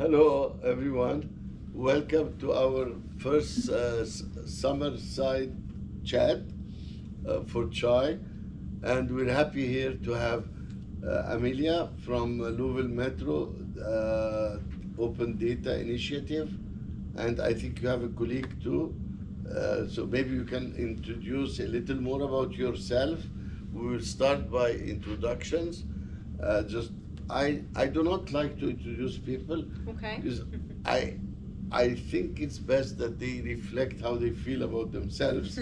Hello, everyone. Welcome to our first summer side chat for Chai. And we're happy here to have Amalia from Louisville Metro Open Data Initiative. And I think you have a colleague too. So maybe you can introduce a little more about yourself. We will start by introductions. I do not like to introduce people Okay. because I think it's best that they reflect how they feel about themselves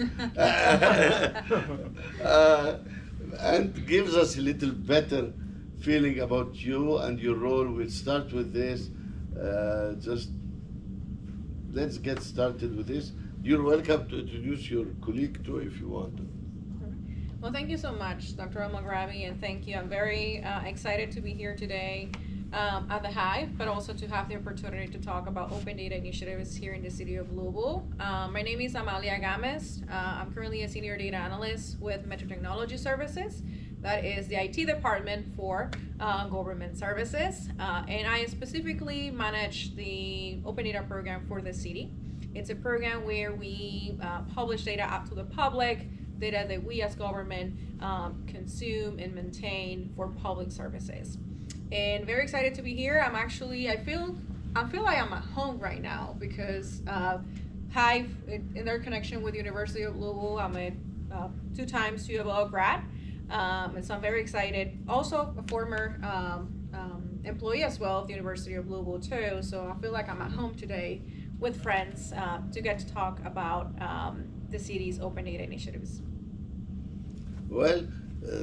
and gives us a little better feeling about you and your role. We'll start with this. Just let's get started with this. You're welcome to introduce your colleague too if you want to. Well, thank you so much, Dr. Al-Maghrabi, and thank you. I'm very excited to be here today at the Hive, but also to have the opportunity to talk about open data initiatives here in the city of Louisville. My name is Amalia Gamez. I'm currently a Senior Data Analyst with Metro Technology Services. That is the IT department for government services. And I specifically manage the open data program for the city. It's a program where we publish data out to the public, data that we as government consume and maintain for public services. And very excited to be here. I feel like I'm at home right now because Hive, in their connection with the University of Louisville, I'm a 2 times U of L grad. And so I'm very excited. Also a former employee as well of the University of Louisville too. So I feel like I'm at home today with friends to get to talk about the city's open data initiatives. Well,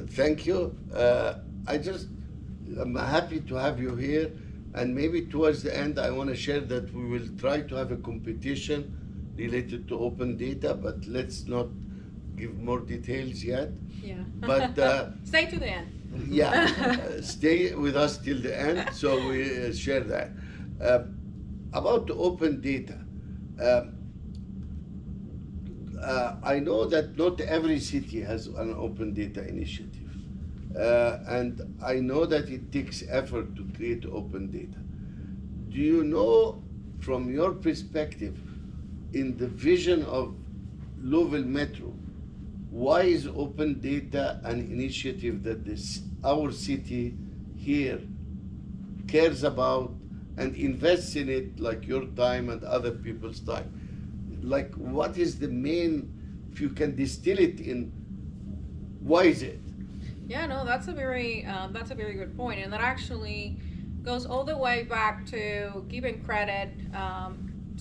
thank you. I'm happy to have you here. And maybe towards the end, I want to share that we will try to have a competition related to open data, but let's not give more details yet. Yeah. But stay to the end. yeah, stay with us till the end, so we share that. About the open data, I know that not every city has an open data initiative, and I know that it takes effort to create open data. Do you know, from your perspective, in the vision of Louisville Metro, why is open data an initiative that our city here cares about and invests in it, like your time and other people's time? Like, what is the main, if you can distill it in, why is it? Yeah, no, that's a very good point, and that actually goes all the way back to giving credit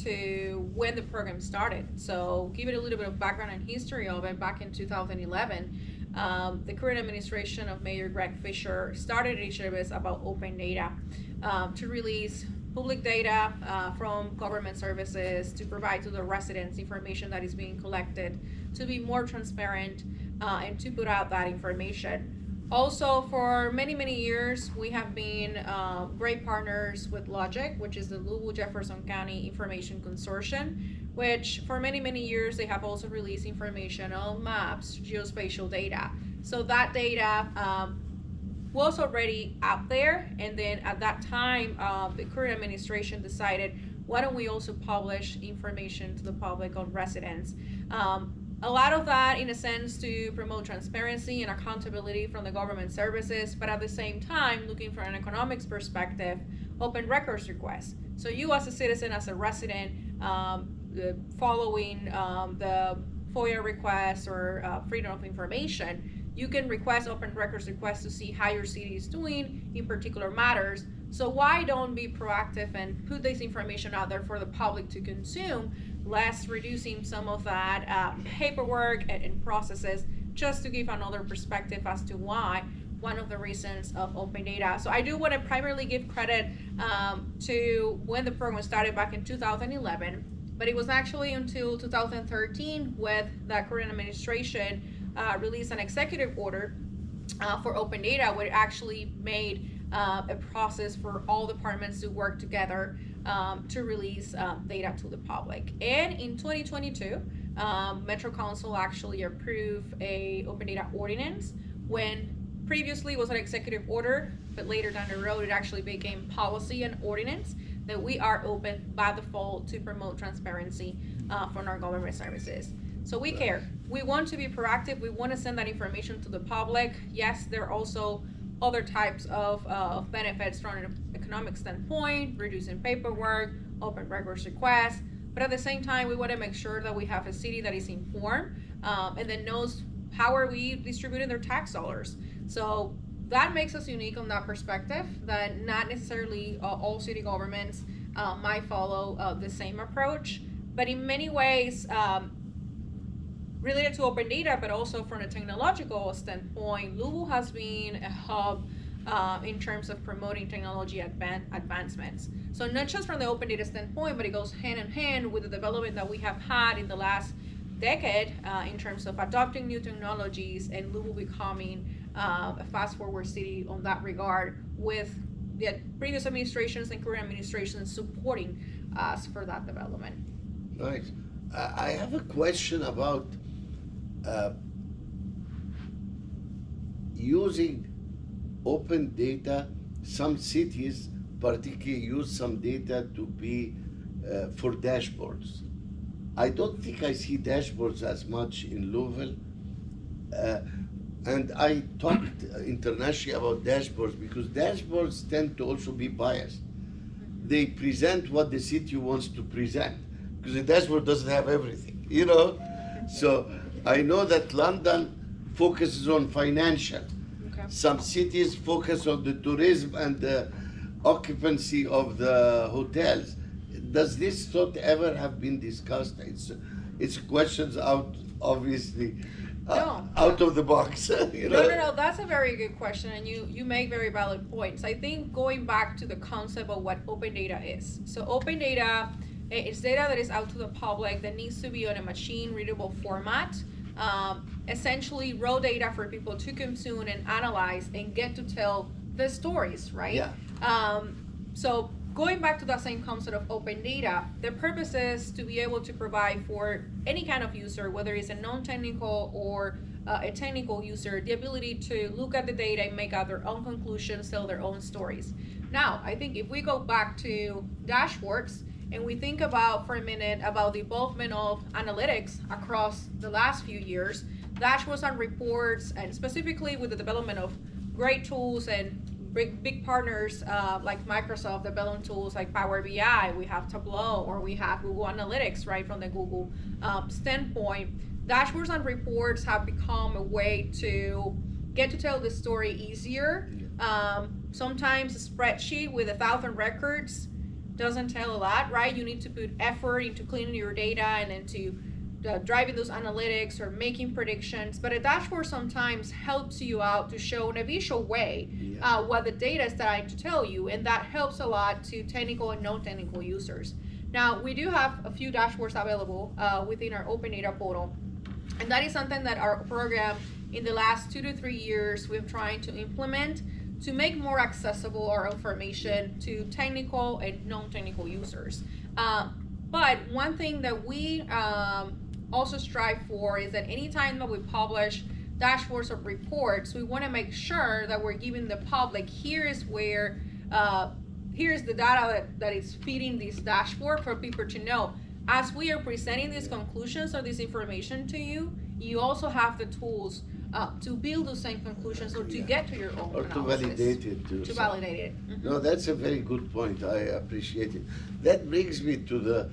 to when the program started. So give it a little bit of background and history of it. Back in 2011, the current administration of Mayor Greg Fisher started initiatives about open data to release public data from government services, to provide to the residents information that is being collected, to be more transparent and to put out that information. Also, for many, many years, we have been great partners with Logic, which is the Louisville Jefferson County Information Consortium, which for many, many years, they have also released information on maps, geospatial data. So that data was already out there, and then at that time, the current administration decided, why don't we also publish information to the public on residents? A lot of that, in a sense, to promote transparency and accountability from the government services, but at the same time, looking from an economics perspective, open records requests. So you as a citizen, as a resident, following the FOIA requests or freedom of information, you can request open records requests to see how your city is doing in particular matters. So why don't be proactive and put this information out there for the public to consume, less reducing some of that paperwork and processes, just to give another perspective as to why one of the reasons of open data. So I do want to primarily give credit to when the program started back in 2011, but it was actually until 2013 with the current administration released an executive order for open data, where it actually made a process for all departments to work together to release data to the public. And in 2022, Metro Council actually approved a open data ordinance, when previously it was an executive order, but later down the road it actually became policy and ordinance that we are open by default to promote transparency from our government services. So we care. We want to be proactive. We want to send that information to the public. Yes, there are also other types of benefits from an economic standpoint, reducing paperwork, open records requests. But at the same time, we want to make sure that we have a city that is informed and that knows how are we distributing their tax dollars. So that makes us unique on that perspective, that not necessarily all city governments might follow the same approach. But in many ways, related to open data, but also from a technological standpoint, Louisville has been a hub in terms of promoting technology advancements. So not just from the open data standpoint, but it goes hand in hand with the development that we have had in the last decade in terms of adopting new technologies and Louisville becoming a fast forward city on that regard, with the previous administrations and current administrations supporting us for that development. Nice. I have a question about using open data. Some cities particularly use some data to be for dashboards. I don't think I see dashboards as much in Louisville. And I talked internationally about dashboards because dashboards tend to also be biased. They present what the city wants to present because the dashboard doesn't have everything, you know? So I know that London focuses on financial. Okay. Some cities focus on the tourism and the occupancy of the hotels. Does this thought ever have been discussed? It's questions out, obviously, No. out of the box. You know? No, that's a very good question, and you make very valid points. I think going back to the concept of what open data is. So open data is data that is out to the public that needs to be on a machine readable format. Essentially raw data for people to consume and analyze and get to tell the stories, right? Yeah. So going back to that same concept of open data, the purpose is to be able to provide for any kind of user, whether it's a non-technical or a technical user, the ability to look at the data and make out their own conclusions, tell their own stories. Now, I think if we go back to dashboards and we think about for a minute about the involvement of analytics across the last few years, dashboards and reports, and specifically with the development of great tools and big partners like Microsoft developing tools like Power BI, we have Tableau, or we have Google Analytics, right, from the Google standpoint. Dashboards and reports have become a way to get to tell the story easier. Sometimes a spreadsheet with 1,000 records doesn't tell a lot, right? You need to put effort into cleaning your data and into driving those analytics or making predictions. But a dashboard sometimes helps you out to show in a visual way what the data is trying to tell you, and that helps a lot to technical and non-technical users. Now, we do have a few dashboards available within our open data portal, and that is something that our program in the last 2 to 3 years we've trying to implement to make more accessible our information to technical and non-technical users. But one thing that we also strive for is that anytime that we publish dashboards or reports, we want to make sure that we're giving the public, here's the data that is feeding this dashboard for people to know. As we are presenting these conclusions or this information to you, you also have the tools to build those same conclusions or to get to your own or analysis. to validate it too. To validate it. Mm-hmm. No, that's a very good point. I appreciate it. That brings me to the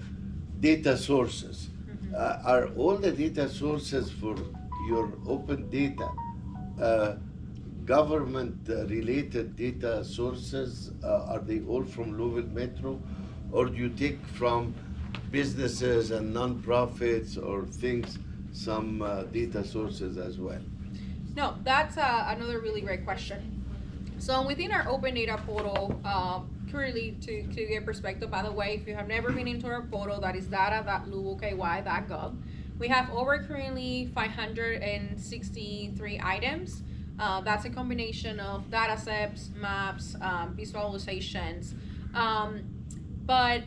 data sources. Mm-hmm. Are all the data sources for your open data government-related data sources? Are they all from Louisville Metro, or do you take from businesses and nonprofits or things, some data sources as well? No, that's another really great question. So within our open data portal, currently to get perspective, by the way, if you have never been into our portal, that is data.louisvilleky.gov. We have over currently 563 items. That's a combination of data sets, maps, visualizations. But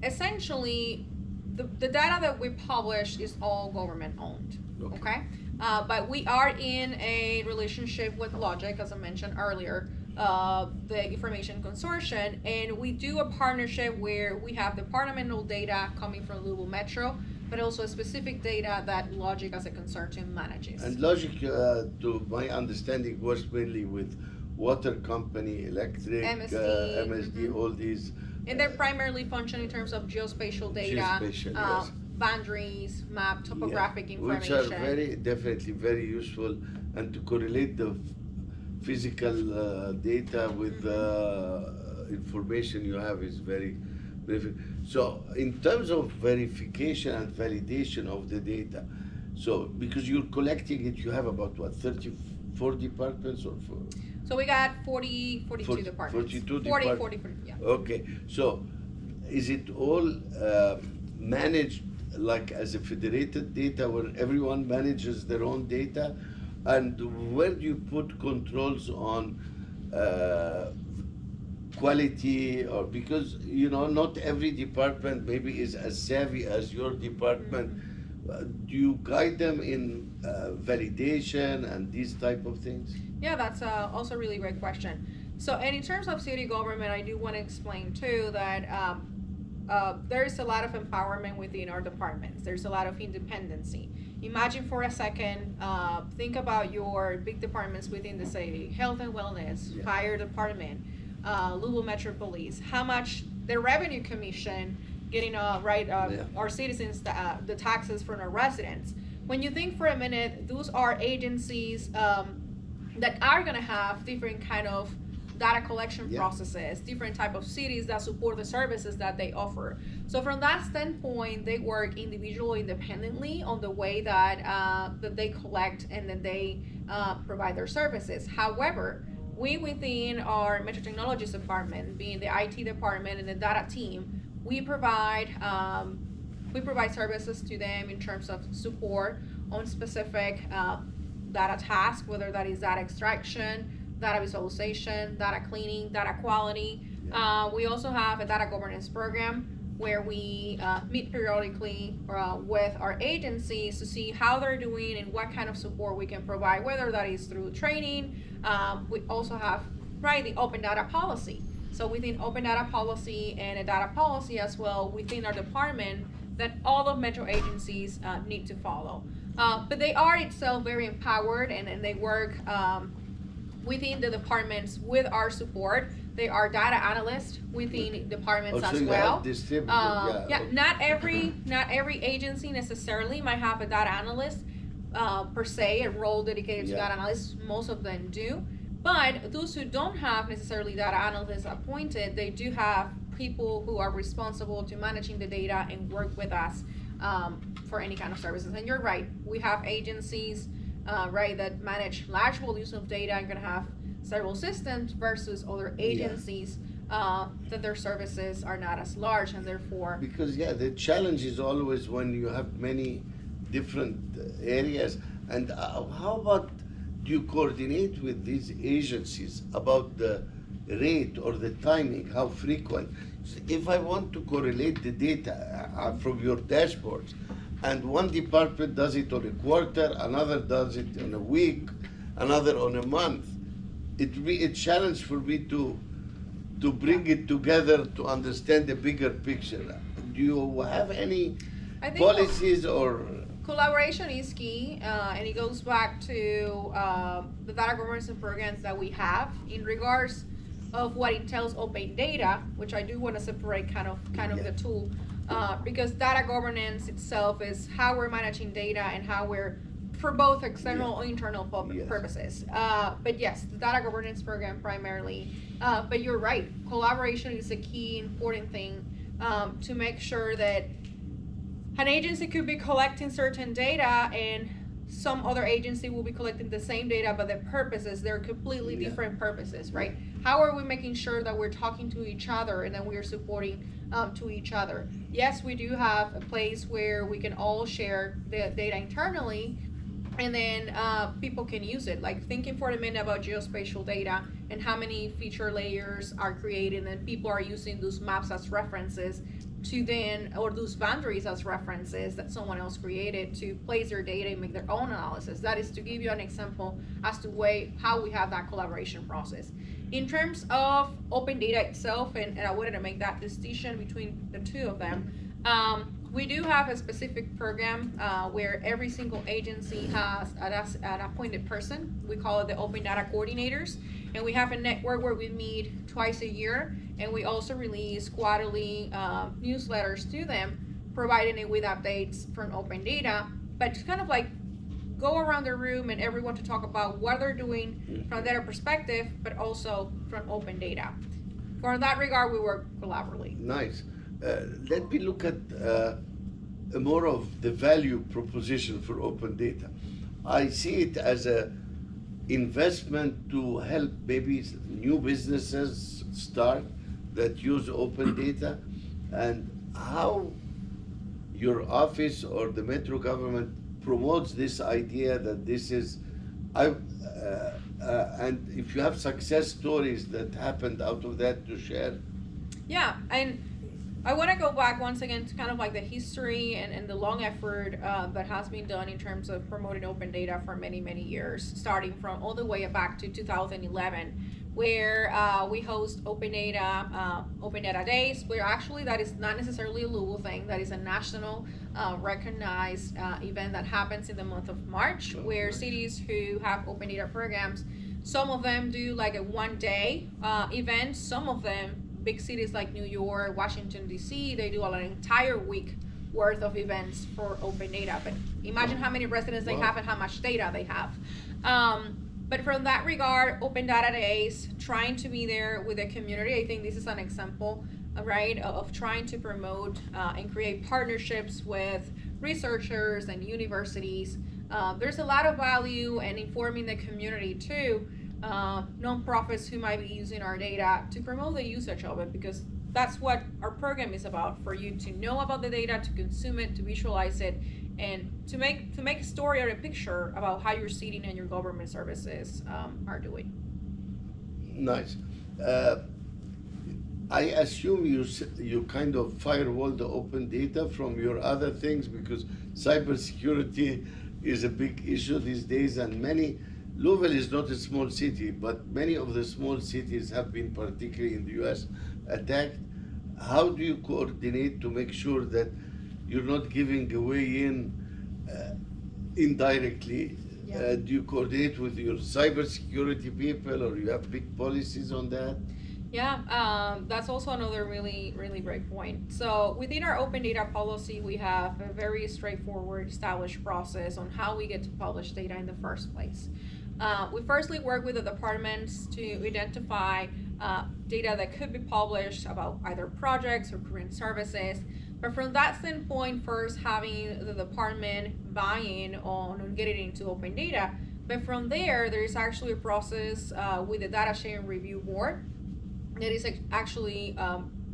essentially, the data that we publish is all government owned, okay? But we are in a relationship with Logic, as I mentioned earlier, the Information Consortium, and we do a partnership where we have departmental data coming from Louisville Metro, but also specific data that Logic as a consortium manages. And Logic, to my understanding, works mainly with water company, electric, MSD, all these. And they're primarily function in terms of geospatial data, Yes. boundaries, map, topographic information. Which are definitely very useful, and to correlate the physical data with information you have is very beneficial. So in terms of verification and validation of the data, so because you're collecting it, you have about what, 34 departments or 4? So we got 42 departments. 42 40, yeah. Okay, so is it all managed like as a federated data where everyone manages their own data? And where do you put controls on quality? Or because not every department maybe is as savvy as your department. Do you guide them in validation and these type of things? Yeah, that's also a really great question. So, and in terms of city government, I do want to explain too that there's a lot of empowerment within our departments. There's a lot of independency. Imagine for a second, think about your big departments within the city: health and wellness, fire department, Louisville Metro Police. How much the revenue commission getting our citizens the taxes from our residents. When you think for a minute, those are agencies that are going to have different kind of data collection processes, different type of cities that support the services that they offer. So from that standpoint, they work individually, independently on the way that that they collect and then they provide their services. However, we within our Metro Technologies department, being the IT department and the data team, we provide services to them in terms of support on specific data tasks, whether that is data extraction, data visualization, data cleaning, data quality. We also have a data governance program where we meet periodically with our agencies to see how they're doing and what kind of support we can provide, whether that is through training. We also have the open data policy. So within open data policy and a data policy as well within our department that all of Metro agencies need to follow. But they are itself very empowered and they work within the departments with our support. They are data analysts within departments as well. Not every agency necessarily might have a data analyst per se, a role dedicated to data analysts. Most of them do. But those who don't have necessarily data analysts appointed, they do have people who are responsible to managing the data and work with us for any kind of services. And you're right, we have agencies that manage large volumes of data and gonna have several systems versus other agencies that their services are not as large and therefore. Because the challenge is always when you have many different areas. And how about, do you coordinate with these agencies about the rate or the timing, how frequent? If I want to correlate the data from your dashboards, and one department does it on a quarter, another does it in a week, another on a month, it will be a challenge for me to bring it together to understand the bigger picture. Do you have any policies or? Collaboration is key, and it goes back to the data governance and programs that we have in regards of what entails open data, which I do want to separate kind of the tool, because data governance itself is how we're managing data and how we're for both external and internal purposes. But yes, the data governance program primarily. But you're right, collaboration is a key important thing to make sure that an agency could be collecting certain data and some other agency will be collecting the same data, but the purposes, they're completely different purposes, right? How are we making sure that we're talking to each other and that we're supporting to each other? Yes, we do have a place where we can all share the data internally and then people can use it. Like thinking for a minute about geospatial data and how many feature layers are created and people are using those maps as references. to then, or those boundaries as references that someone else created to place their data and make their own analysis. That is to give you an example as to how we have that collaboration process. In terms of open data itself, and I wanted to make that distinction between the two of them, we do have a specific program where every single agency has an appointed person. We call it the Open Data Coordinators, and we have a network where we meet twice a year, and we also release quarterly newsletters to them, providing it with updates from open data, but just kind of like go around the room and everyone to talk about what they're doing from their perspective, but also from open data. For that regard, we work collaboratively. Nice. Let me look at more of the value proposition for open data. I see it as a investment to help maybe new businesses start that use open data, and how your office or the Metro Government promotes this idea that this is, and if you have success stories that happened out of that to share. Yeah, and I want to go back once again to kind of like the history and the long effort that has been done in terms of promoting open data for many, many years, starting from all the way back to 2011, where we host open data days, where actually that is not necessarily a Louisville thing, that is a national recognized event that happens in the month of March, where cities who have open data programs, some of them do like a one-day event, some of them, big cities like New York, Washington, D.C., they do an entire week worth of events for open data. But imagine how many residents they have and how much data they have. But from that regard, open data days, trying to be there with the community, I think this is an example, right, of trying to promote and create partnerships with researchers and universities. There's a lot of value in informing the community too, nonprofits who might be using our data to promote the usage of it, because that's what our program is about, for you to know about the data, to consume it, to visualize it, and to make a story or a picture about how your city and your government services are doing. Nice. I assume you kind of firewall the open data from your other things, because cybersecurity is a big issue these days, and Louisville is not a small city, but many of the small cities have been, particularly in the US, attacked. How do you coordinate to make sure that you're not giving away indirectly? Yeah. Do you coordinate with your cybersecurity people, or you have big policies on that? Yeah, that's also another really, really great point. So within our open data policy, we have a very straightforward established process on how we get to publish data in the first place. We firstly work with the departments to identify data that could be published about either projects or current services. But from that standpoint, first having the department buy-in on getting into open data. But from there is actually a process with the data sharing review board. That is actually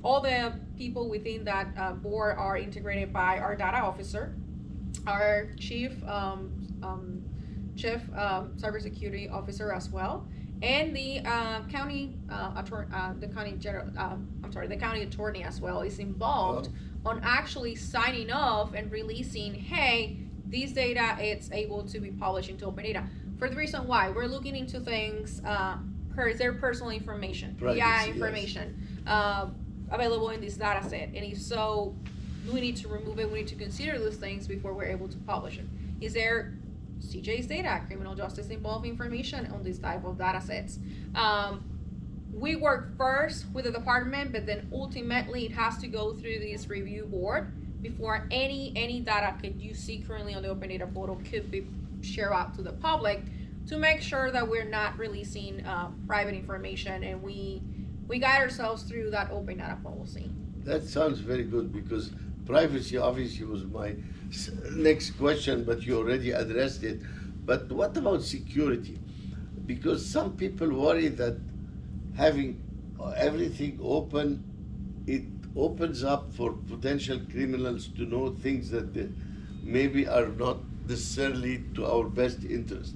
all the people within that board are integrated by our data officer, our chief cybersecurity officer as well, and the county attorney as well is involved on actually signing off and releasing, hey, this data it's able to be published into open data. For the reason why we're looking into things, their personal information, PI information, available in this data set, and if so, we need to remove it. We need to consider those things before we're able to publish it. Is there CJ's data, criminal justice involved information on this type of data sets? We work first with the department, but then ultimately it has to go through this review board before any data that you see currently on the open data portal could be shared out to the public, to make sure that we're not releasing private information, and we guide ourselves through that open data policy. That sounds very good, because privacy obviously was my next question, but you already addressed it. But what about security? Because some people worry that having everything open, it opens up for potential criminals to know things that they maybe are not necessarily to our best interest.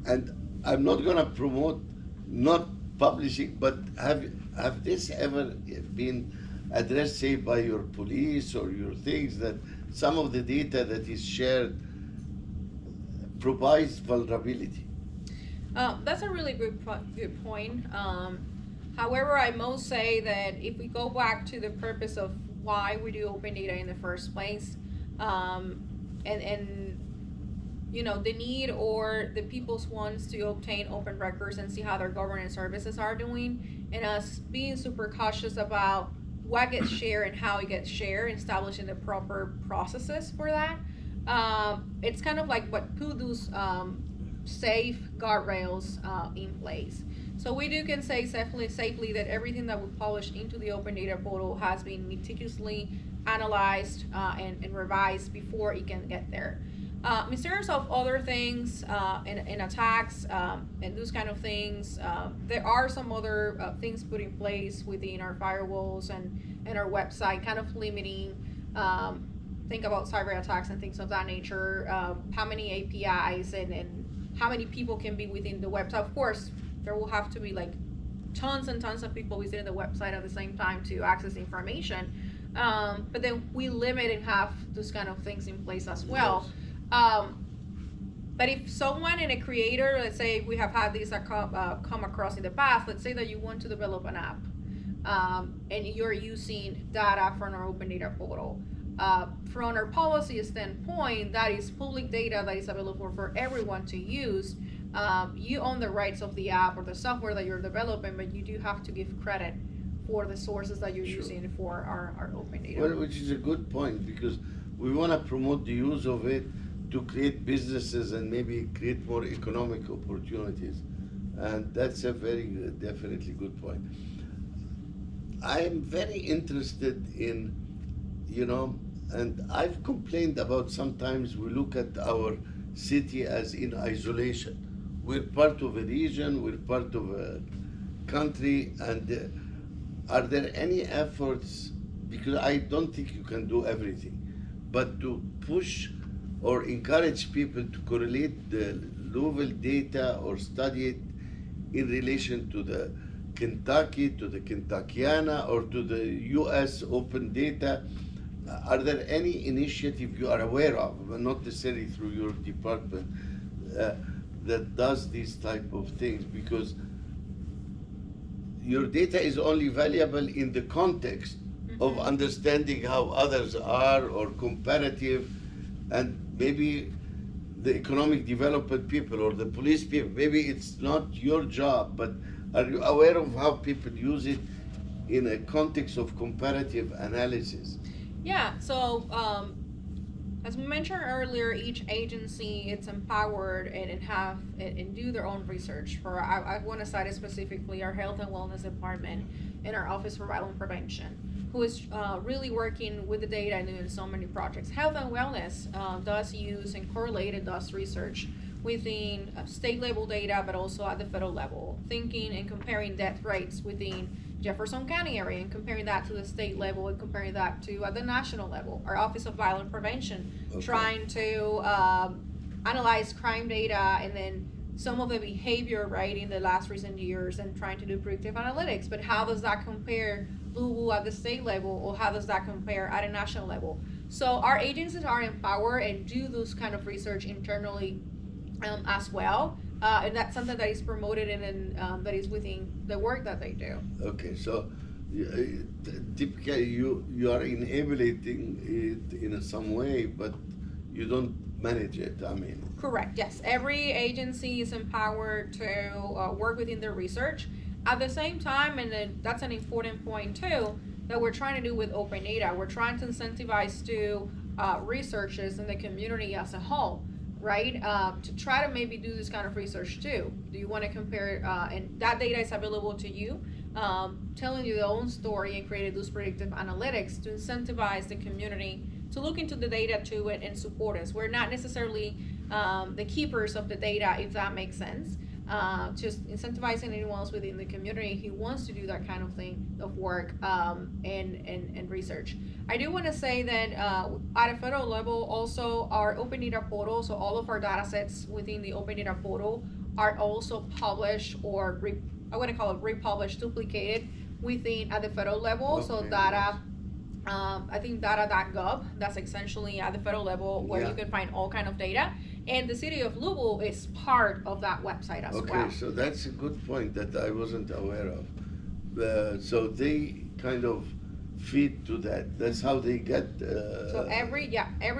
And I'm not going to promote not publishing, but have this ever been addressed, say, by your police or your things, that some of the data that is shared provides vulnerability. That's a really good point. However, I must say that if we go back to the purpose of why we do open data in the first place, and you know, the need or the people's wants to obtain open records and see how their government services are doing, and us being super cautious about what gets shared and how it gets shared, and establishing the proper processes for that. It's kind of like what put those safe guardrails in place. So we can say safely that everything that we publish into the open data portal has been meticulously analyzed and revised before it can get there. In terms of other things and attacks and those kind of things, there are some other things put in place within our firewalls and our website, kind of limiting. Think about cyber attacks and things of that nature. How many APIs and how many people can be within the website. Of course, there will have to be like tons and tons of people visiting the website at the same time to access information. But then we limit and have those kind of things in place as well. But if someone and a creator, let's say we have had these come across in the past, let's say that you want to develop an app and you're using data from our open data portal. From our policy standpoint, that is public data that is available for everyone to use. You own the rights of the app or the software that you're developing, but you do have to give credit for the sources that you're using for our open data. Well, which is a good point, because we want to promote the use of it to create businesses and maybe create more economic opportunities. And that's a very definitely good point. I'm very interested in, you know, and I've complained about sometimes we look at our city as in isolation. We're part of a region, we're part of a country, and are there any efforts, because I don't think you can do everything, but to push or encourage people to correlate the Louisville data or study it in relation to the Kentucky, to the Kentuckiana, or to the US open data? Are there any initiative you are aware of, but not necessarily through your department, that does these type of things? Because your data is only valuable in the context of understanding how others are, or comparative, and maybe the economic development people or the police people, maybe it's not your job, but are you aware of how people use it in a context of comparative analysis? Yeah, so as we mentioned earlier, each agency it's empowered and do their own research. For I want to cite specifically our Health and Wellness Department and our Office for Violence Prevention, who is really working with the data and doing so many projects. Health and Wellness does use and correlate and does research within state level data, but also at the federal level, thinking and comparing death rates within Jefferson County area and comparing that to the state level and comparing that to at the national level. Our Office of Violence Prevention trying to analyze crime data and then some of the behavior right in the last recent years and trying to do predictive analytics. But how does that compare Louisville at the state level, or how does that compare at a national level? So our agencies are empowered and do those kind of research internally as well. And that's something that is promoted and that is within the work that they do. Okay, so typically you are enabling it in some way, but you don't manage it, I mean. Correct, yes. Every agency is empowered to work within their research. At the same time, and then that's an important point too, that we're trying to do with open data. We're trying to incentivize to researchers in the community as a whole, right? To try to maybe do this kind of research too. Do you want to compare, and that data is available to you, telling you their own story and creating those predictive analytics to incentivize the community to look into the data too and support us. We're not necessarily the keepers of the data, if that makes sense. Just incentivizing anyone else within the community who wants to do that kind of thing of work and research. I do want to say that at a federal level, also our open data portal, so all of our data sets within the open data portal are also published, or I want to call it republished, duplicated within at the federal level. So Okay, data, I think data.gov, that's essentially at the federal level where Yeah. you can find all kind of data. And the city of Louisville is part of that website as Okay, well. so that's a good point that I wasn't aware of. So they kind of feed to that. That's how they get. So every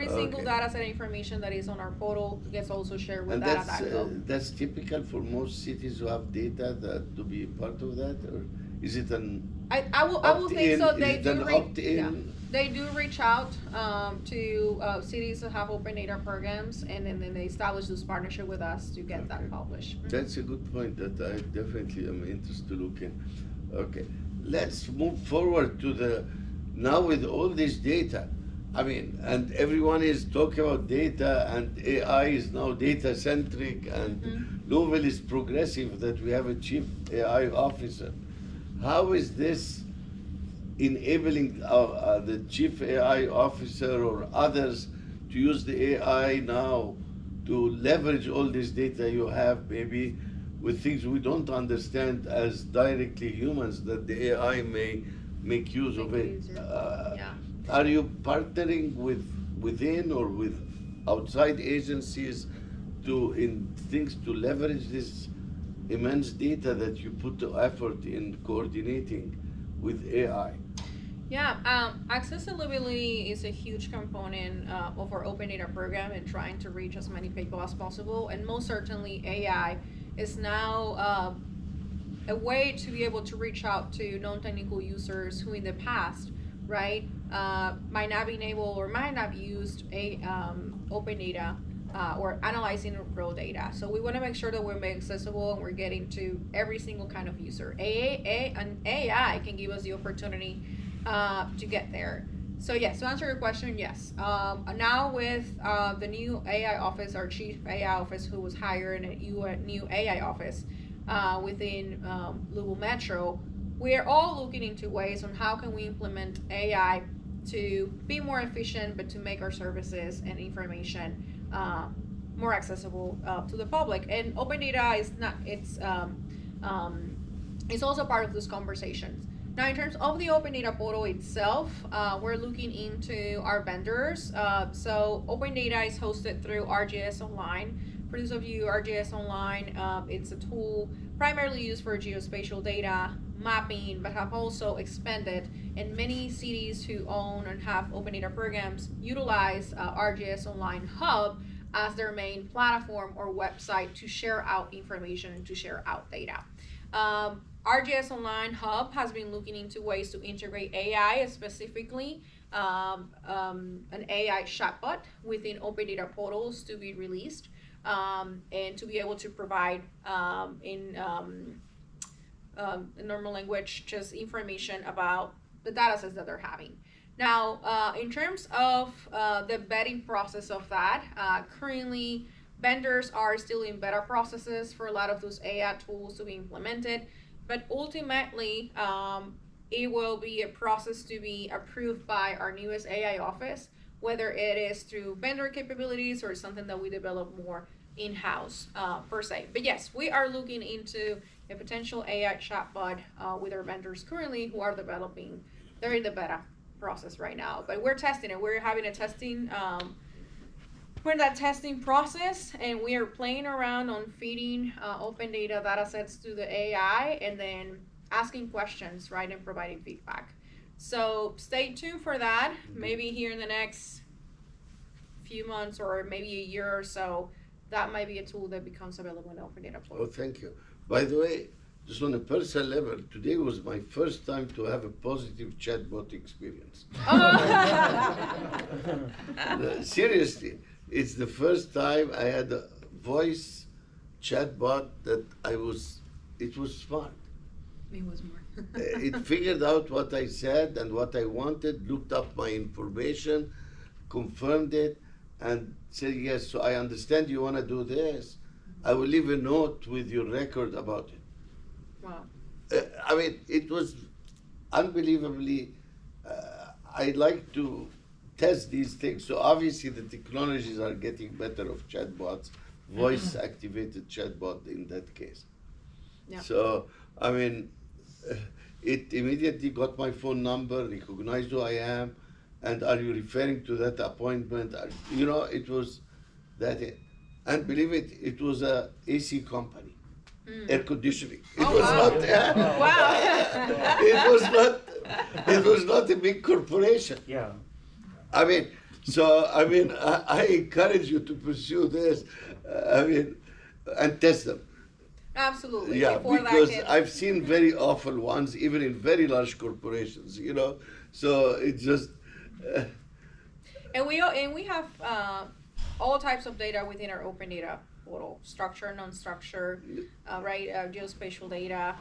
single okay. data set information that is on our portal gets also shared with And data.gov. that's typical for most cities who have data that to be part of that, or is it an I will think so. opt-in? They Is it do an reach, opt-in? yeah, they do reach out to cities that have open data programs, and then they establish this partnership with us to get that Okay. published. That's a good point that I definitely am interested to look in. Okay, let's move forward to now with all this data. I mean, and everyone is talking about data, and AI is now data centric, and Louisville is progressive that we have a chief AI officer. How is this enabling the chief AI officer or others to use the AI now to leverage all this data you have, maybe with things we don't understand as directly humans, that the AI may make use of Make it? it easier. Yeah. Are you partnering within or with outside agencies in things to leverage this immense data that you put the effort in coordinating with AI? Yeah, accessibility is a huge component of our open data program and trying to reach as many people as possible. And most certainly, AI is now a way to be able to reach out to non-technical users who in the past, right, might not be able or might not have used open data or analyzing raw data. So we want to make sure that we're made accessible and we're getting to every single kind of user. AI can give us the opportunity to get there. So yes, to answer your question, yes. Now with the new AI office, our chief AI office who was hired in a new AI office within Louisville Metro, we are all looking into ways on how can we implement AI to be more efficient, but to make our services and information more accessible to the public. And open data is not, it's also part of those conversations. Now, in terms of the open data portal itself, we're looking into our vendors. So open data is hosted through RGS Online. For those of you, RGS Online, it's a tool primarily used for geospatial data mapping, but have also expanded, and many cities who own and have open data programs utilize RGS Online Hub as their main platform or website to share out information and to share out data. RGS Online Hub has been looking into ways to integrate AI, specifically an AI chatbot within open data portals to be released and to be able to provide in normal language just information about the data sets that they're having. Now, in terms of the vetting process of that, currently vendors are still in beta processes for a lot of those AI tools to be implemented. But ultimately, it will be a process to be approved by our newest AI office, whether it is through vendor capabilities or something that we develop more in-house per se. But yes, we are looking into a potential AI chatbot with our vendors currently who are developing. They're in the beta process right now, but we're testing it. We're having a testing. We're in that testing process, and we are playing around on feeding open data sets to the AI and then asking questions, right, and providing feedback. So stay tuned for that. Maybe here in the next few months or maybe a year or so, that might be a tool that becomes available in the open data portal. Oh, thank you. By the way, just on a personal level, today was my first time to have a positive chatbot experience. Seriously. It's the first time I had a voice chatbot that it was smart. It was more. It figured out what I said and what I wanted, looked up my information, confirmed it, and said, yes, so I understand you want to do this. I will leave a note with your record about it. Wow. I mean, it was unbelievably, I like to test these things. So obviously the technologies are getting better of chatbots, voice activated chatbot in that case. Yeah. So, I mean, it immediately got my phone number, recognized who I am, and are you referring to that appointment? It was that, and believe it, it was a AC company, air conditioning. It Oh, was wow. not. Wow. It was not. It was not a big corporation. Yeah. I encourage you to pursue this. And test them. Absolutely. Yeah, Before because that I've seen very awful ones, even in very large corporations. So it just. And we have all types of data within our open data portal, structured, non-structured, right? Geospatial data,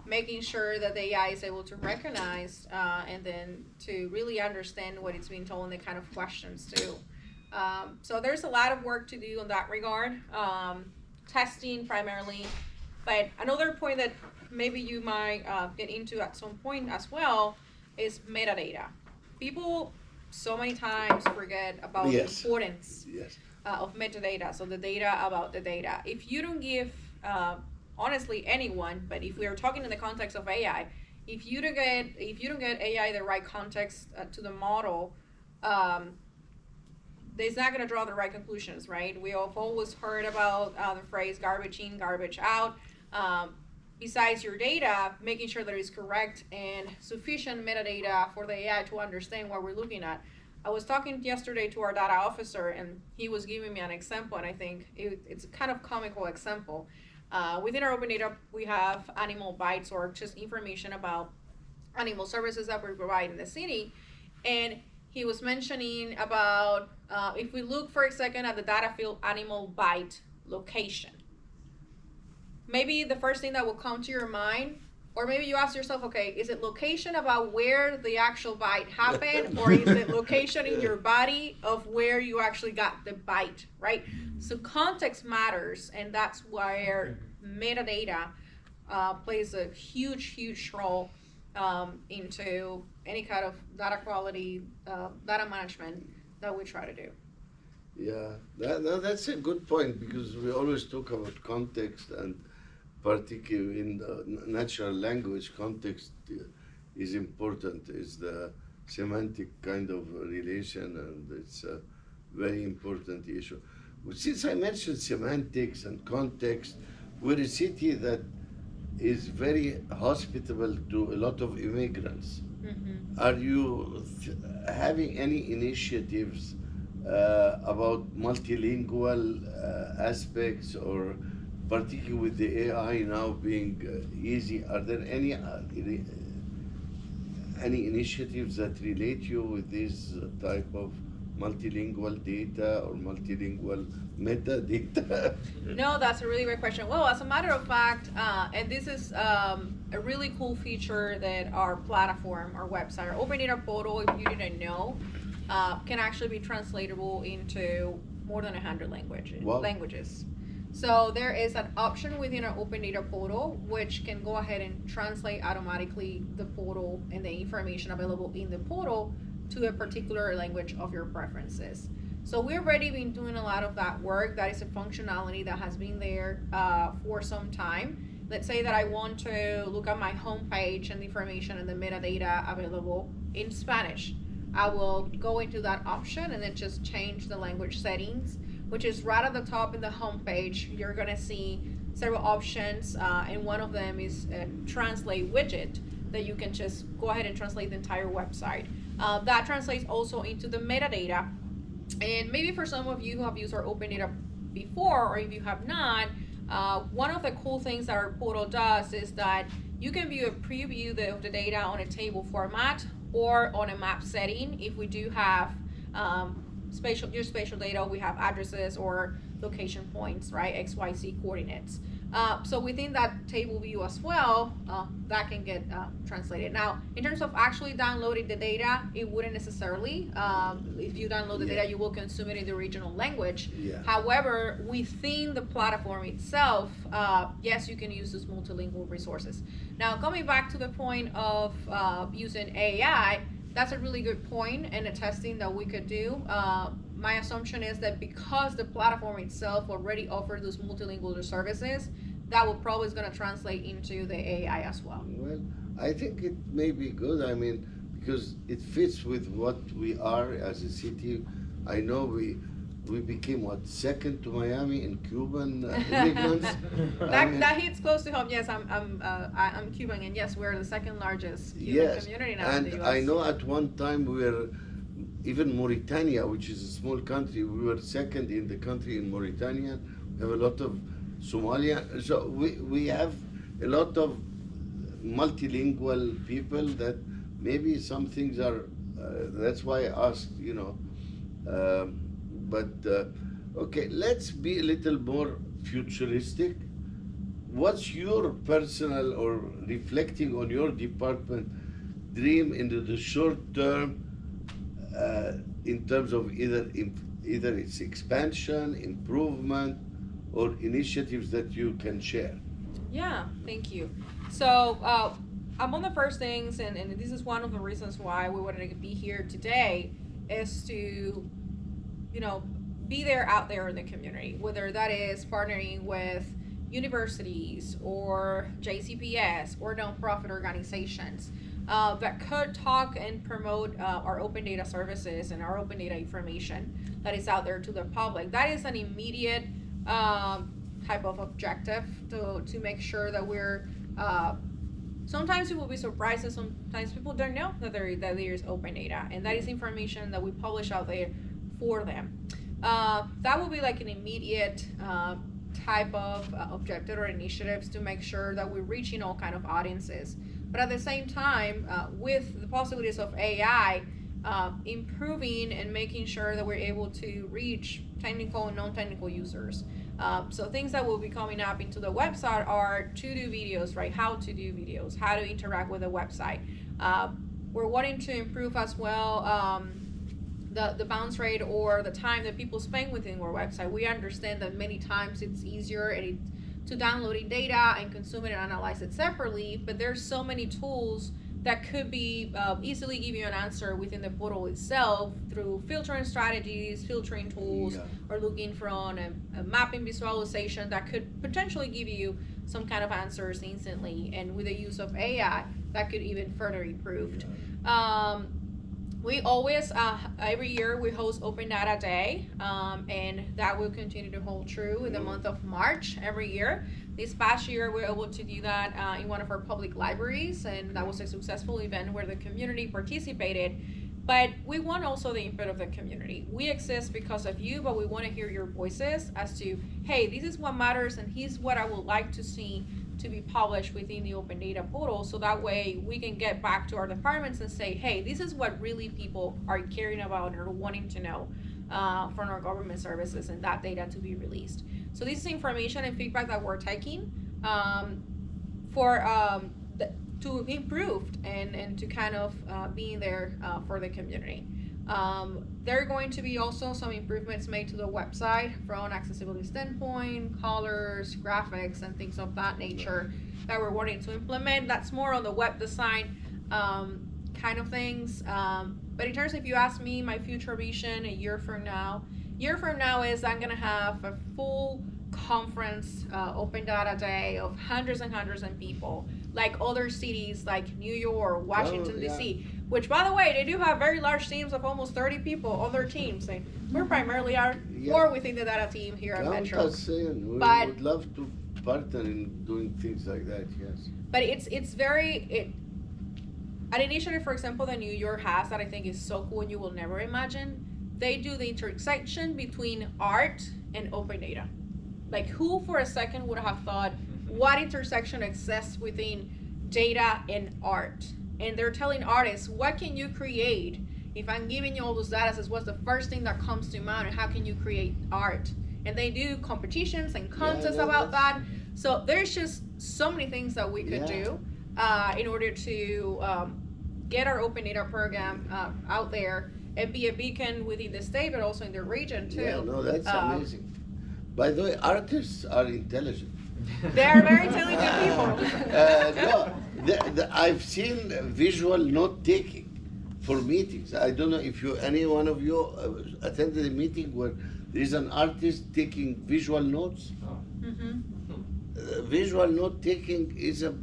making sure that the AI is able to recognize and then to really understand what it's being told and the kind of questions too. So there's a lot of work to do in that regard. Testing primarily, but another point that maybe you might get into at some point as well is metadata. People so many times forget about the importance of metadata, so the data about the data. If you don't give, honestly, anyone, but if we are talking in the context of AI, if you don't get AI the right context to the model, it's not going to draw the right conclusions, right? We have always heard about the phrase garbage in, garbage out. Besides your data, making sure that it's correct and sufficient metadata for the AI to understand what we're looking at. I was talking yesterday to our data officer, and he was giving me an example, and I think it's a kind of comical example. Within our open data, we have animal bites, or just information about animal services that we provide in the city, and he was mentioning about if we look for a second at the data field animal bite location, maybe the first thing that will come to your mind, or maybe you ask yourself, okay, is it location about where the actual bite happened, or is it location in your body of where you actually got the bite, right? So context matters, and that's where metadata plays a huge role into any kind of data quality, data management that we try to do. Yeah, that's a good point, because we always talk about context, and particularly in the natural language, context is important, is the semantic kind of relation, and it's a very important issue. Since I mentioned semantics and context, we're a city that is very hospitable to a lot of immigrants. Mm-hmm. Are you having any initiatives about multilingual aspects, or particularly with the AI now being easy? Are there any initiatives that relate you with this type of multilingual data or multilingual metadata? No, that's a really great question. Well, as a matter of fact, and this is a really cool feature that our platform, our website, our open data portal, if you didn't know, can actually be translatable into more than 100 languages. Wow. So there is an option within our open data portal which can go ahead and translate automatically the portal and the information available in the portal to a particular language of your preferences. So we've already been doing a lot of that work. That is a functionality that has been there for some time. Let's say that I want to look at my homepage and the information and the metadata available in Spanish. I will go into that option and then just change the language settings, which is right at the top in the homepage. You're gonna see several options, and one of them is a translate widget that you can just go ahead and translate the entire website. That translates also into the metadata. And maybe for some of you who have used our open data before, or if you have not, one of the cool things that our portal does is that you can view a preview of the data on a table format or on a map setting. If we do have geospatial data, we have addresses or location points, right? XYZ coordinates. So within that table view as well, that can get translated. Now, in terms of actually downloading the data, it wouldn't necessarily. If you download the data, you will consume it in the original language. Yeah. However, within the platform itself, yes, you can use those multilingual resources. Now, coming back to the point of using AI, that's a really good point and a testing that we could do. My assumption is that because the platform itself already offers those multilingual services, that will probably is going to translate into the AI as well. Well, I think it may be good. I mean, because it fits with what we are as a city. I know we became what, second to Miami in Cuban immigrants. That hits close to home. Yes, I'm Cuban, and yes, we're the second largest Cuban community now in the And US. I know at one time we were, even Mauritania, which is a small country, we were second in the country in Mauritania. We have a lot of Somalia. So we have a lot of multilingual people that maybe some things are, that's why I asked, you know. Okay, let's be a little more futuristic. What's your personal or reflecting on your department dream into the short term in terms of either its expansion, improvement, or initiatives that you can share? Yeah, thank you. So among the first things, and this is one of the reasons why we wanted to be here today, is to, be there out there in the community, whether that is partnering with universities or JCPS or nonprofit organizations that could talk and promote our open data services and our open data information that is out there to the public. That is an immediate type of objective to make sure that we're sometimes people will be surprised, and sometimes people don't know that there is open data, and that is information that we publish out there for them. That will be like an immediate type of objective or initiatives to make sure that we're reaching all kind of audiences. But at the same time, with the possibilities of AI, improving and making sure that we're able to reach technical and non-technical users. So things that will be coming up into the website are to-do videos, right? How to do videos, how to interact with the website. We're wanting to improve as well the bounce rate or the time that people spend within our website. We understand that many times it's easier to downloading data and consume it and analyze it separately, but there's so many tools that could be easily give you an answer within the portal itself through filtering strategies, filtering tools, or looking from a mapping visualization that could potentially give you some kind of answers instantly. And with the use of AI, that could even further improve. We always, every year we host Open Data Day, and that will continue to hold true in the month of March every year. This past year, we were able to do that in one of our public libraries, and that was a successful event where the community participated. But we want also the input of the community. We exist because of you, but we want to hear your voices as to, hey, this is what matters, and here's what I would like to see to be published within the open data portal, so that way we can get back to our departments and say, hey, this is what really people are caring about or wanting to know from our government services and that data to be released. So this is information and feedback that we're taking to improve and to kind of being there for the community. There are going to be also some improvements made to the website from an accessibility standpoint, colors, graphics, and things of that nature that we're wanting to implement. That's more on the web design kind of things. But in terms of, if you ask me, my future vision a year from now is I'm gonna have a full conference, open data day of hundreds and hundreds of people, like other cities like New York, Washington, D.C., which, by the way, they do have very large teams of almost 30 people on their teams. And we're primarily more within the data team here at Metro. We would love to partner in doing things like that, yes. But it's very, an initiative, for example, that New York has that I think is so cool and you will never imagine. They do the intersection between art and open data. Like, who for a second would have thought what intersection exists within data and art? And they're telling artists, what can you create? If I'm giving you all those data, says what's the first thing that comes to mind, and how can you create art? And they do competitions and contests about that. So there's just so many things that we could do in order to get our open data program out there and be a beacon within the state, but also in the region too. Yeah, no, that's amazing. By the way, artists are intelligent. They're very intelligent people. I've seen visual note taking for meetings. I don't know if any one of you attended a meeting where there is an artist taking visual notes. visual note taking is a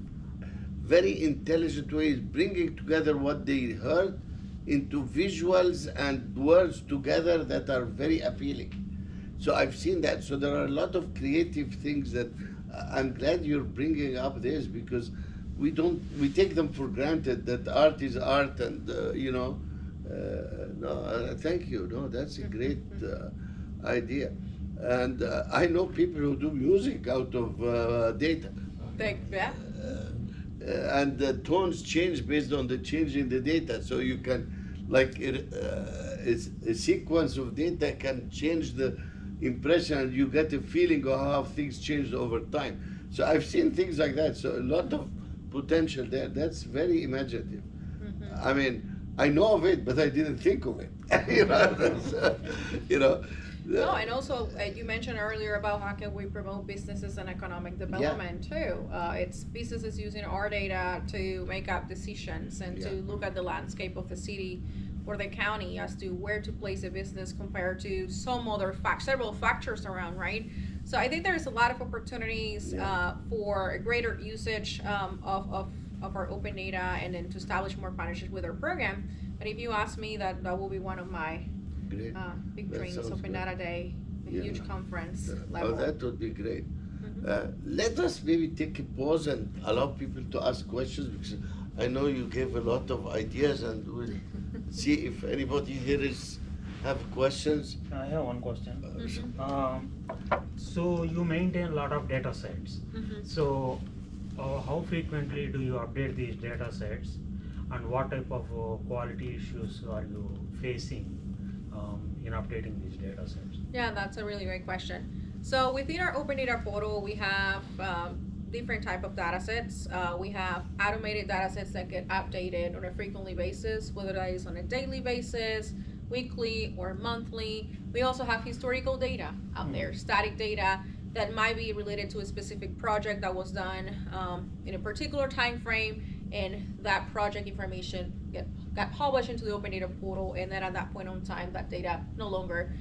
very intelligent way of bringing together what they heard into visuals and words together that are very appealing. So I've seen that. So there are a lot of creative things that I'm glad you're bringing up this, because we take them for granted that art is art, and thank you. No, that's a great idea. And I know people who do music out of data. Yeah. And the tones change based on the change in the data. So you can, like, a sequence of data can change the impression, and you get a feeling of how things changed over time. So I've seen things like that. So a lot of potential there. That's very imaginative. Mm-hmm. I mean, I know of it, but I didn't think of it. you know, No, and also you mentioned earlier about how can we promote businesses and economic development too. It's businesses using our data to make up decisions and to look at the landscape of the city or the county as to where to place a business compared to some other several factors around, right? So I think there's a lot of opportunities for a greater usage of our open data, and then to establish more partnerships with our program. But if you ask me, that will be one of my big dreams, Open Data Day, a huge conference level. Oh, that would be great. Mm-hmm. Let us maybe take a pause and allow people to ask questions, because I know you gave a lot of ideas, and we'll see if anybody here have questions. I have one question. Mm-hmm. So you maintain a lot of data sets. Mm-hmm. So how frequently do you update these data sets, and what type of quality issues are you facing in updating these data sets? Yeah, that's a really great question. So within our open data portal, we have different type of data sets. We have automated data sets that get updated on a frequently basis, whether that is on a daily basis, weekly, or monthly. We also have historical data out there, static data that might be related to a specific project that was done in a particular time frame, and that project information got published into the open data portal, and then at that point on time, that data no longer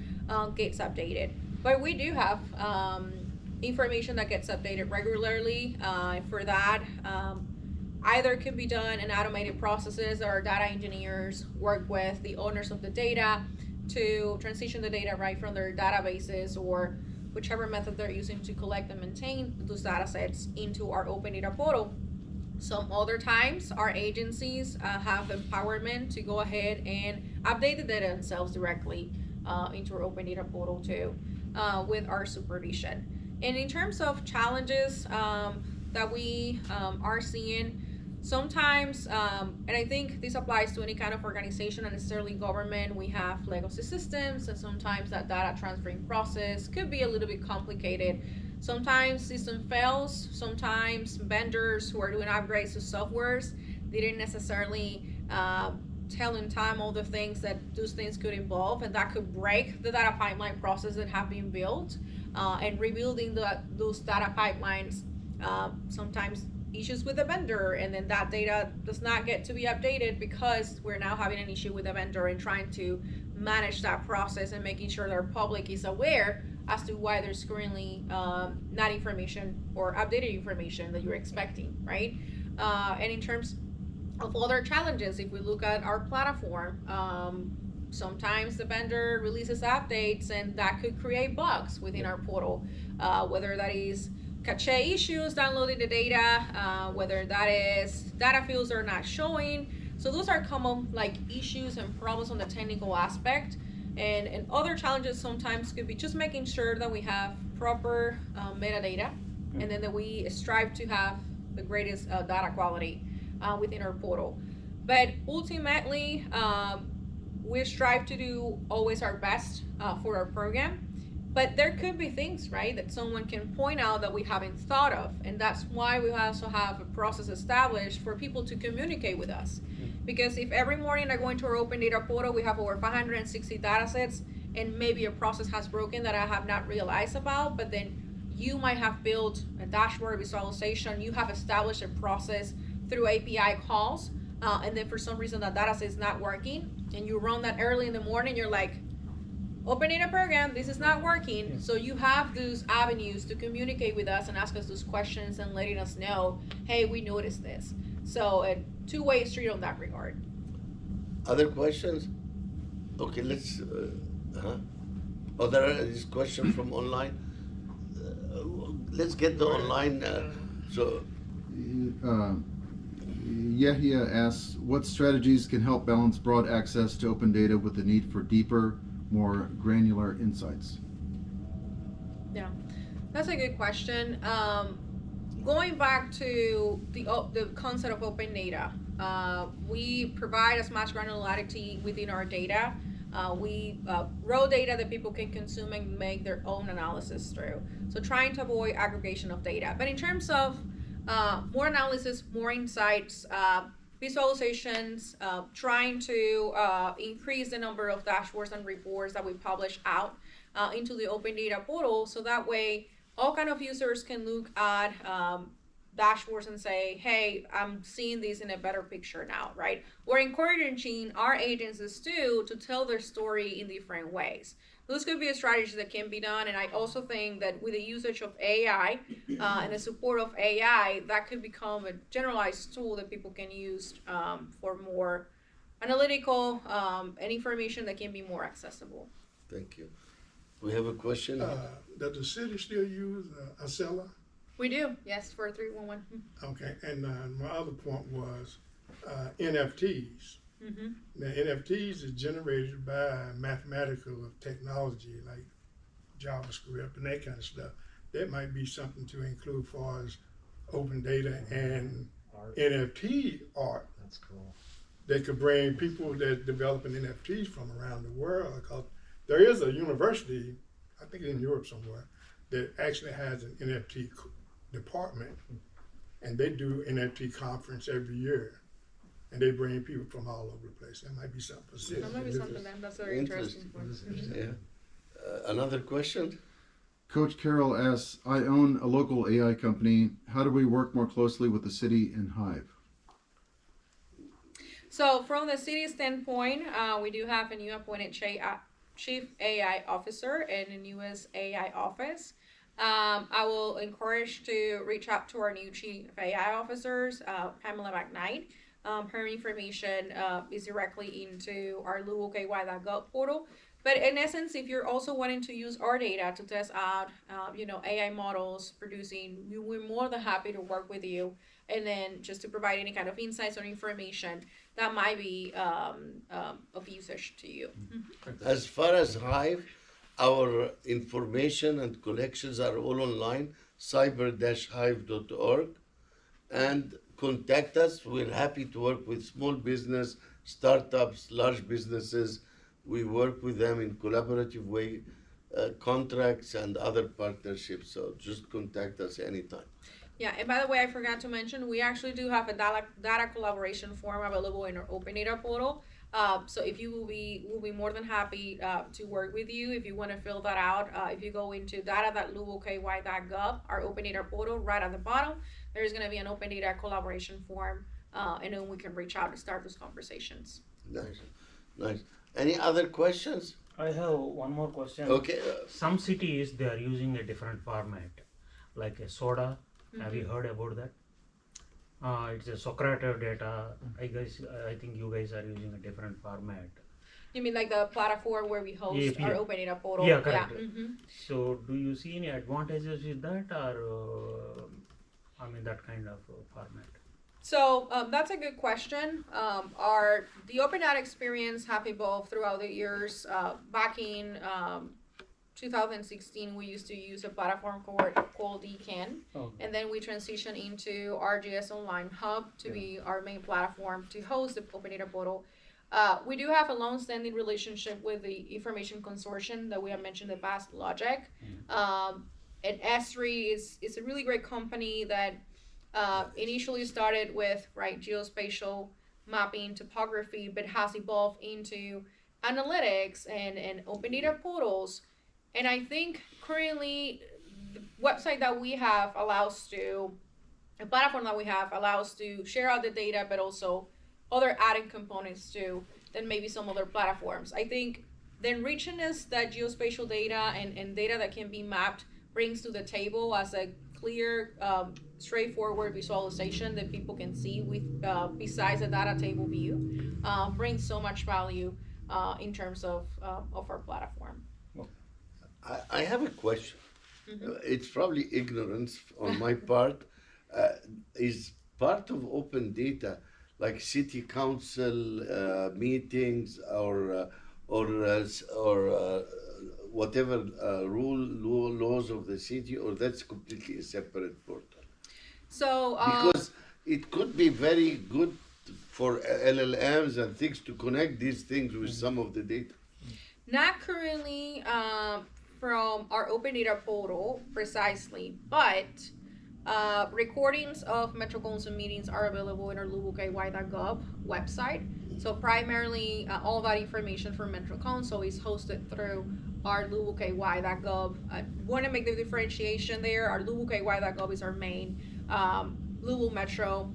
gets updated. But we do have information that gets updated regularly. For that, either can be done in automated processes, or data engineers work with the owners of the data to transition the data right from their databases, or whichever method they're using to collect and maintain those data sets, into our open data portal. Some other times, our agencies have empowerment to go ahead and update the data themselves directly into our open data portal too, with our supervision. And in terms of challenges that we are seeing, sometimes, and I think this applies to any kind of organization, not necessarily government, we have legacy systems, and sometimes that data transferring process could be a little bit complicated. Sometimes system fails, sometimes vendors who are doing upgrades to softwares didn't necessarily tell in time all the things that those things could involve, and that could break the data pipeline process that have been built. And rebuilding those data pipelines, sometimes issues with the vendor, and then that data does not get to be updated because we're now having an issue with the vendor and trying to manage that process and making sure that our public is aware as to why there's currently not information or updated information that you're expecting, right? And in terms of other challenges, if we look at our platform, sometimes the vendor releases updates, and that could create bugs within our portal, whether that is cache issues downloading the data, whether that is data fields are not showing. So those are common issues and problems on the technical aspect. And other challenges sometimes could be just making sure that we have proper metadata, and then that we strive to have the greatest data quality within our portal. But ultimately, we strive to do always our best for our program. But there could be things, right, that someone can point out that we haven't thought of. And that's why we also have a process established for people to communicate with us. Because if every morning I go into our open data portal, we have over 560 data sets, and maybe a process has broken that I have not realized about, but then you might have built a dashboard visualization, you have established a process through API calls, and then for some reason that data set is not working, and you run that early in the morning, you're like, open data program, this is not working. So you have those avenues to communicate with us and ask us those questions and letting us know, hey, we noticed this. So a two-way street on that regard. Other questions? Okay, Oh, there is question from online. Let's get the online. Yahya asks, what strategies can help balance broad access to open data with the need for deeper, more granular insights? Yeah, that's a good question. Going back to the concept of open data, we provide as much granularity within our data. We raw data that people can consume and make their own analysis through. So trying to avoid aggregation of data. But in terms of more analysis, more insights, visualizations, trying to increase the number of dashboards and reports that we publish out into the open data portal, so that way all kind of users can look at dashboards and say, hey, I'm seeing this in a better picture now, right? We're encouraging our agencies too to tell their story in different ways. Those could be a strategy that can be done, and I also think that with the usage of AI and the support of AI, that could become a generalized tool that people can use for more analytical and information that can be more accessible. Thank you. We have a question. Does the city still use Acela? We do, yes, for 311. Okay, and my other point was NFTs. Mm-hmm. Now, NFTs is generated by mathematical technology like JavaScript and that kind of stuff. That might be something to include for as open data and Art. NFT art. That's cool. They could bring people that developing NFTs from around the world, because there is a university, I think in Europe somewhere, that actually has an NFT department, and they do NFT conference every year, and they bring people from all over the place. That might be something for cities. That might be something that's very interesting. Yeah. Another question? Coach Carroll asks, I own a local AI company. How do we work more closely with the city and Hive? So from the city standpoint, we do have a new appointed Chief AI Officer and a newest AI office. I will encourage to reach out to our new Chief AI Officers, Pamela McKnight. Her information is directly into our louisville.gov portal. But in essence, if you're also wanting to use our data to test out, AI models producing, we're more than happy to work with you. And then just to provide any kind of insights or information that might be of usage to you. Mm-hmm. As far as Hive, our information and collections are all online, cyber-hive.org, and contact us. We're happy to work with small business, startups, large businesses. We work with them in collaborative way, contracts and other partnerships. So just contact us anytime. Yeah, and by the way, I forgot to mention, we actually do have a data collaboration form available in our open data portal. So if you we'll be more than happy to work with you. If you want to fill that out, if you go into data.louisville.gov, our open data portal, right at the bottom, there's going to be an open data collaboration form, and then we can reach out and start those conversations. Nice. Any other questions? I have one more question. Okay. Some cities, they are using a different format, like a soda. Mm-hmm. Have you heard about that? It's a Socrative data. I think you guys are using a different format. You mean like the platform where we host our open data portal? Yeah, correct. Yeah. Mm-hmm. So do you see any advantages with that, or that kind of format? So that's a good question. The open data experience have evolved throughout the years. Back in 2016, we used to use a platform called DCAN, and then we transitioned into RGS Online Hub to be our main platform to host the open data portal. We do have a long-standing relationship with the Information Consortium that we have mentioned in the past, Logic. And S3 is a really great company that initially started with geospatial mapping, topography, but has evolved into analytics and open data portals. And I think currently the website that we have a platform that we have allows to share out the data, but also other added components too than maybe some other platforms. I think the enrichedness that geospatial data and data that can be mapped brings to the table as a clear, straightforward visualization that people can see with besides the data table view, brings so much value in terms of our platform. I have a question. It's probably ignorance on my part. Is part of open data like city council meetings or whatever laws of the city, or that's completely a separate portal? So Because it could be very good for LLMs and things to connect these things with some of the data. not currently from our open data portal precisely, but recordings of Metro Council meetings are available in our louisvilleky.gov website. So primarily all that information from Metro Council is hosted through our louisvilleky.gov. I want to make the differentiation there. Our louisvilleky.gov is our main Louisville Metro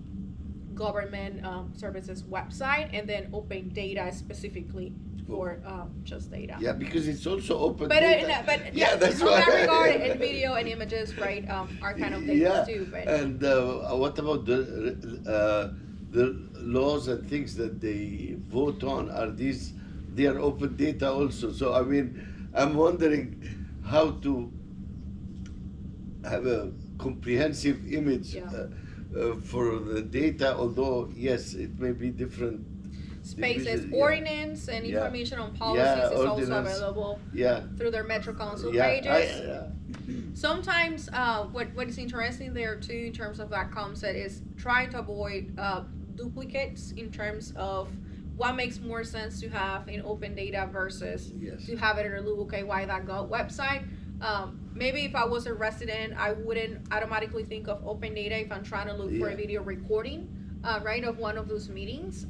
Government services website, and then open data specifically for just data. Yeah, because it's also open But data. yeah, that's in why. that regard, and video and images, right, are kind of things Yeah, too. But and what about the laws and things that they vote on? They are open data also. So I mean, I'm wondering how to have a comprehensive image for the data. Although yes, it may be different. spaces, division, ordinance, and Yeah. information on policies is also ordinance. available Yeah, through their Metro Council yeah, pages. Sometimes what is interesting there too in terms of that concept is trying to avoid duplicates in terms of what makes more sense to have in open data versus Yes. to have it in a louisvilleky.gov website. Maybe if I was a resident, I wouldn't automatically think of open data if I'm trying to look for a Yeah. video recording, right, of one of those meetings.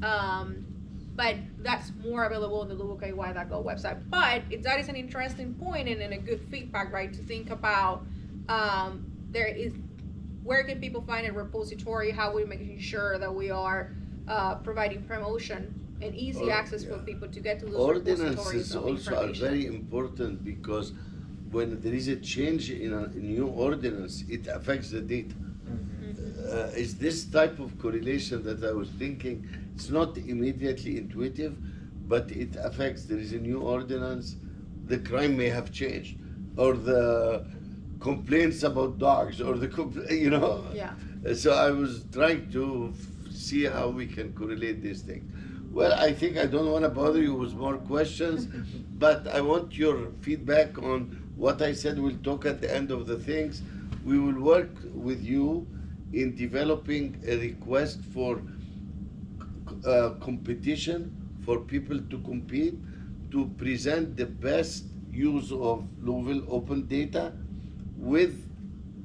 But that's more available on the louisvilleky.gov website. But that is an interesting point and a good feedback, right, to think about. There is, where can people find a repository? How are we making sure that we are providing promotion and easy access for people to get to those repositories Ordinances of also are information? very important because when there is a change in a new ordinance, it affects the data. Is this type of correlation that I was thinking? It's not immediately intuitive, but it affects. There is a new ordinance, the crime may have changed, or the complaints about dogs, or the Yeah. So I was trying to see how we can correlate these things. Well, I think I don't want to bother you with more questions, but I want your feedback on what I said. We'll talk at the end of the things. We will work with you in developing a request for competition for people to compete, to present the best use of Louisville open data with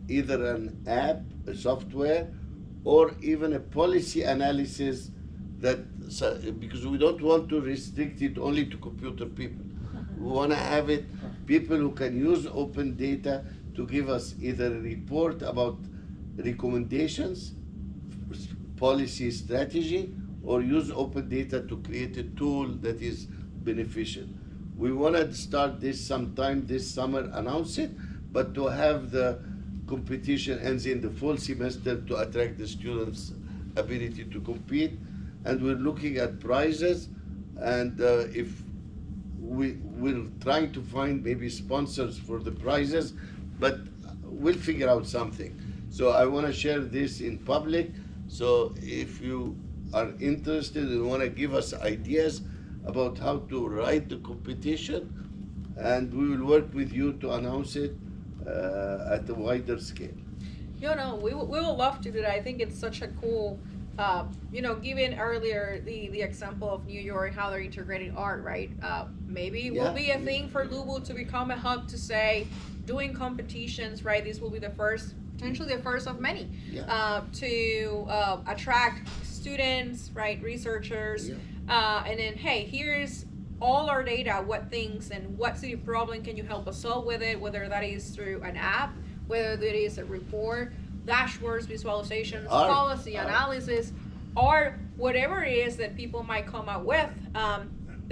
either an app, a software, or even a policy analysis because we don't want to restrict it only to computer people. We want to have it people who can use open data to give us either a report about recommendations, policy strategy, or use open data to create a tool that is beneficial. We want to start this sometime this summer, announce it, but to have the competition ends in the fall semester to attract the students' ability to compete. And we're looking at prizes, and if we're trying to find maybe sponsors for the prizes, but we'll figure out something. So I want to share this in public. So if you are interested and want to give us ideas about how to write the competition, and we will work with you to announce it at a wider scale. We will love to do that. I think it's such a cool, given earlier the example of New York, how they're integrating art, right? Maybe it will be a thing for Louisville to become a hub to say, doing competitions, right? This will be potentially the first of many, to attract students, right? Researchers, and then, hey, here's all our data, what things and what city problem can you help us solve with it, whether that is through an app, whether that is a report, dashboards, visualizations, policy analysis, or whatever it is that people might come up with.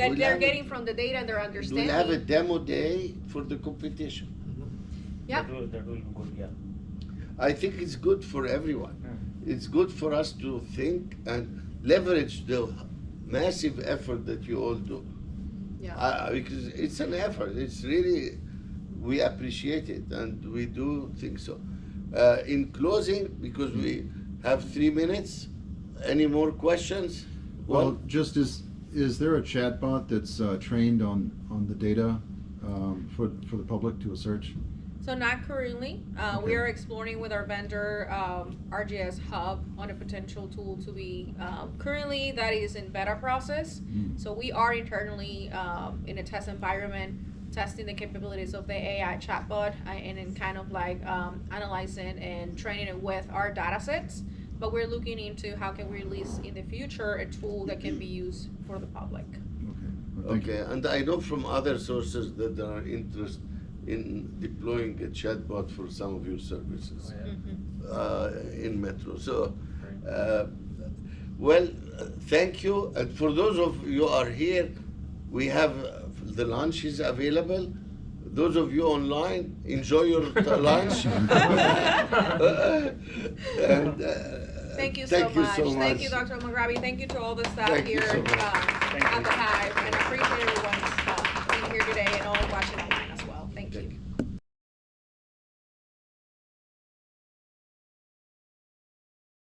that We'll they're have getting from the data and their understanding. We'll have a demo day for the competition. Yeah. That will be good, yeah. I think it's good for everyone. It's good for us to think and leverage the massive effort that you all do. Yeah. Because it's an effort. It's really, we appreciate it and we do think so. In closing, because we have 3 minutes, any more questions? Well, just is there a chatbot that's trained on the data for the public to a search? So not currently. We Okay. are exploring with our vendor, RGS Hub, on a potential tool to be, currently that is in beta process. So we are internally in a test environment, testing the capabilities of the AI chatbot and then kind of like analyzing and training it with our data sets. But we're looking into how can we release in the future a tool that can be used for the public. Okay. Well, thank you. Okay, and I know from other sources that there are interest in deploying a chatbot for some of your services in Metro. So, thank you. And for those of you who are here, we have the lunch is available. Those of you online, enjoy your lunch. And, Thank you so much. so Thank you, Dr. Magrabi. Thank you to all the staff Thank you here so much. at the Hive, and I appreciate everyone's